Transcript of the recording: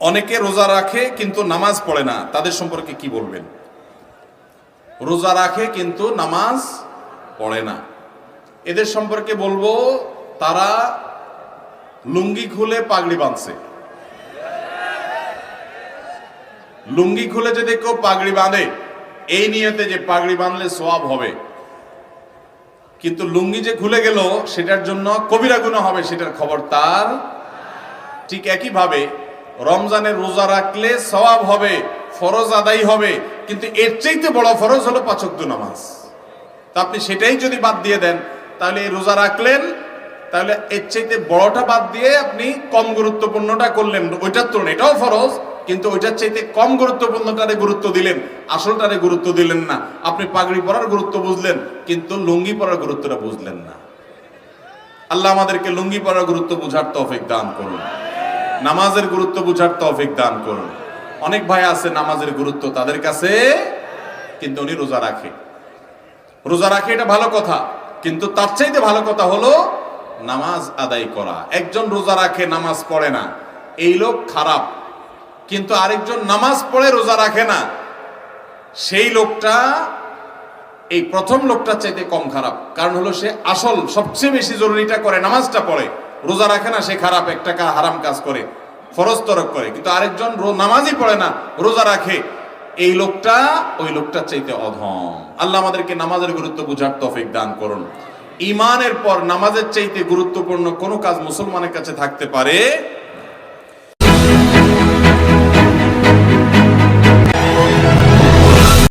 অনেকে রোজা রাখে কিন্তু নামাজ পড়ে না, তাদের সম্পর্কে কি বলবেন? রোজা রাখে কিন্তু নামাজ পড়ে না, এদের সম্পর্কে বলবো তারা লুঙ্গি খুলে পাগড়ি বাঁধছে। লুঙ্গি খুলে যদি কেউ পাগড়ি বাঁধে এই নিয়তে যে পাগড়ি বাঁধলে সওয়াব হবে, কিন্তু লুঙ্গি যে খুলে গেল সেটার জন্য কবিরা গুনাহ হবে, সেটার খবর তার। ঠিক একইভাবে রমজানের রোজা রাখলে সওয়াব হবে, ফরজ আদায় হবে, কিন্তু এর চাইতে বড় ফরজ হলো ৫ ওয়াক্ত নামাজ। তা আপনি সেটাই যদি বাদ দিয়ে দেন তাহলে এই রোজা রাখলেন, তাহলে এর চাইতে বড়টা বাদ দিয়ে আপনি কম গুরুত্বপূর্ণটা করলেন। ওইটার তুলনায় এটাও ফরজ, কিন্তু ওইটার চাইতে কম গুরুত্বপূর্ণটারে গুরুত্ব দিলেন, আসলটারে গুরুত্ব দিলেন না। আপনি পাগড়ি পরার গুরুত্ব বুঝলেন কিন্তু লুঙ্গি পরার গুরুত্বটা বুঝলেন না। আল্লাহ আমাদেরকে লুঙ্গি পরার গুরুত্ব বুঝার তৌফিক দান করুন, নামাজের গুরুত্ব বুঝার তৌফিক দান করুন। অনেক ভাই আছে নামাজের গুরুত্ব তাদের কাছে, কিন্তু উনি রোজা রাখে। রোজা রাখে এটা ভালো কথা, কিন্তু তার চাইতে ভালো কথা হলো নামাজ আদায় করা। একজন রোজা রাখে নামাজ পড়ে না, এই লোক খারাপ। কিন্তু আরেকজন নামাজ পড়ে রোজা রাখে না, সেই লোকটা এই প্রথম লোকটার চাইতে কম খারাপ। কারণ হলো সে আসল সবচেয়ে বেশি জরুরিটা করে, নামাজটা পড়ে, রোজা রাখে না, সে খারাপ, একটা হারাম কাজ করে, ফরজ তরক করে। কিন্তু আরেকজন নামাজই পড়ে না, রোজা রাখে, এই লোকটা ওই লোকটার চাইতে অধম। আল্লাহ আমাদেরকে নামাজের গুরুত্ব বুঝার তৌফিক দান করুন। ঈমানের পর নামাজের চাইতে গুরুত্বপূর্ণ কোনো কাজ মুসলমানের কাছে থাকতে পারে